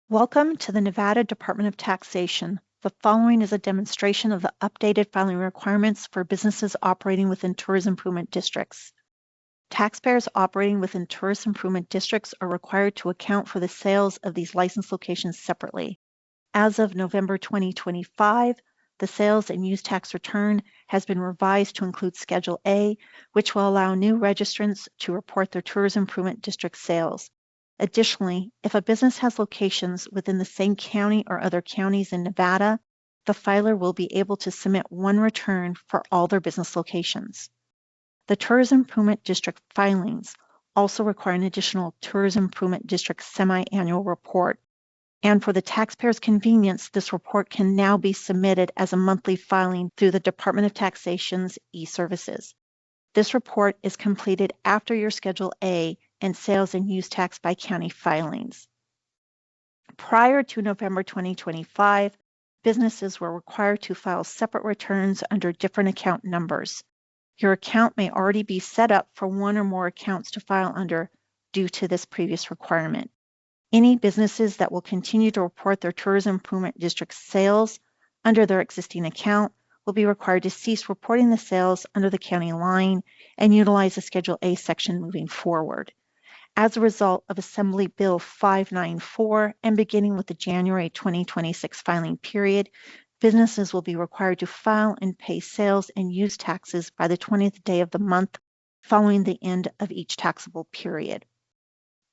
Welcome to the Nevada Department of Taxation. The following is a demonstration of the updated filing requirements for businesses operating within tourist improvement districts. Taxpayers operating within tourist improvement districts are required to account for the sales of these licensed locations separately. As of November 2025, the sales and use tax return has been revised to include Schedule A, which will allow new registrants to report their tourist improvement district sales. Additionally, if a business has locations within the same county or other counties in Nevada, the filer will be able to submit one return for all their business locations. The Tourism Improvement District filings also require an additional Tourism Improvement District semi-annual report. And for the taxpayer's convenience, this report can now be submitted as a monthly filing through the Department of Taxation's e-services. This report is completed after your Schedule A and sales and use tax by county filings. Prior to November 2025, businesses were required to file separate returns under different account numbers. Your account may already be set up for one or more accounts to file under due to this previous requirement. Any businesses that will continue to report their Tourism Improvement District sales under their existing account will be required to cease reporting the sales under the county line and utilize the Schedule A section moving forward. As a result of Assembly Bill 594 and beginning with the January 2026 filing period, businesses will be required to file and pay sales and use taxes by the 20th day of the month following the end of each taxable period.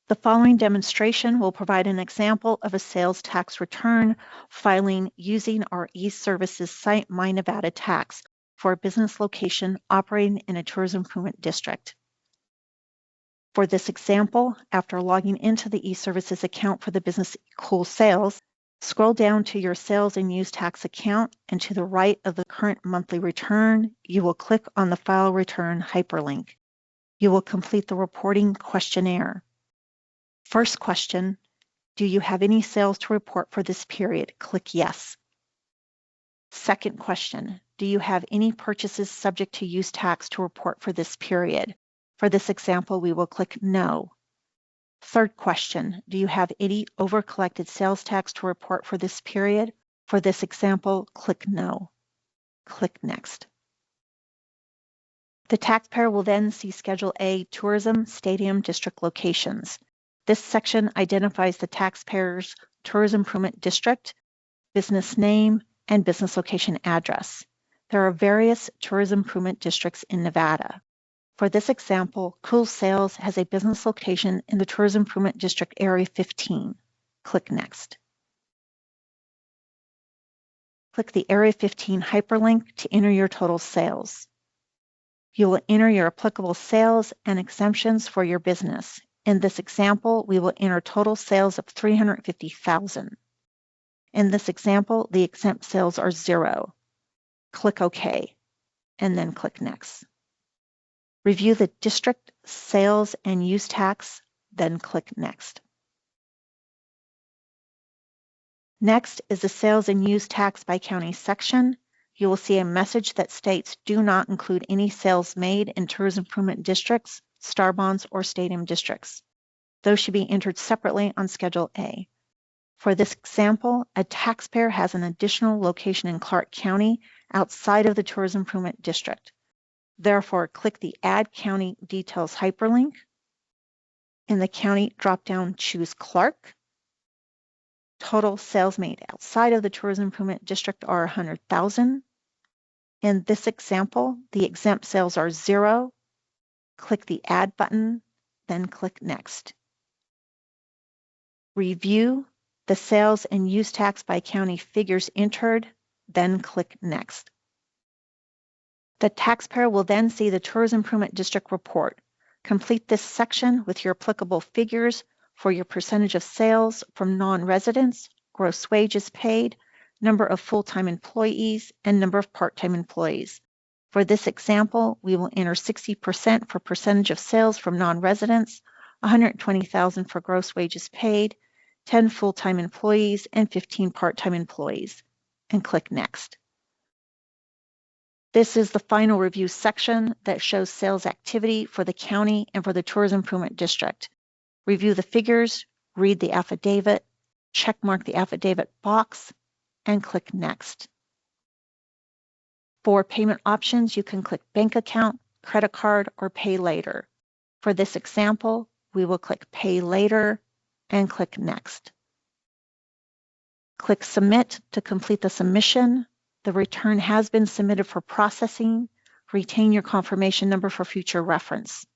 The following demonstration will provide an example of a sales tax return filing using our e-services site MyNevada Tax for a business location operating in a tourism improvement district. For this example, after logging into the e-services account for the business Cool Sales, scroll down to your sales and use tax account, and to the right of the current monthly return, you will click on the File Return hyperlink. You will complete the reporting questionnaire. First question, do you have any sales to report for this period? Click Yes. Second question, do you have any purchases subject to use tax to report for this period? For this example, we will click No. Third question, do you have any over-collected sales tax to report for this period? For this example, click No. Click Next. The taxpayer will then see Schedule A Tourism Stadium District locations. This section identifies the taxpayer's tourism improvement district, business name, and business location address. There are various tourism improvement districts in Nevada. For this example, Cool Sales has a business location in the Tourism Improvement District Area 15. Click Next. Click the Area 15 hyperlink to enter your total sales. You will enter your applicable sales and exemptions for your business. In this example, we will enter total sales of $350,000. In this example, the exempt sales are 0. Click OK, and then click Next. Review the district sales and use tax, then click Next. Next is the sales and use tax by county section. You will see a message that states do not include any sales made in tourism improvement districts, star bonds, or stadium districts. Those should be entered separately on Schedule A. For this example, a taxpayer has an additional location in Clark County outside of the tourism improvement district. Therefore, click the Add County Details hyperlink. In the county drop-down, choose Clark. Total sales made outside of the tourism improvement district are $100,000. In this example, the exempt sales are 0. Click the Add button, then click Next. Review the sales and use tax by county figures entered, then click Next. The taxpayer will then see the Tourism Improvement District report. Complete this section with your applicable figures for your percentage of sales from non-residents, gross wages paid, number of full-time employees, and number of part-time employees. For this example, we will enter 60% for percentage of sales from non-residents, $120,000 for gross wages paid, 10 full-time employees, and 15 part-time employees, and click Next. This is the final review section that shows sales activity for the county and for the Tourism Improvement District. Review the figures, read the affidavit, checkmark the affidavit box, and click Next. For payment options, you can click Bank Account, Credit Card, or Pay Later. For this example, we will click Pay Later and click Next. Click Submit to complete the submission. The return has been submitted for processing. Retain your confirmation number for future reference.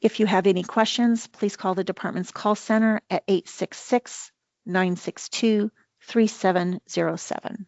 If you have any questions, please call the department's call center at 866-962-3707.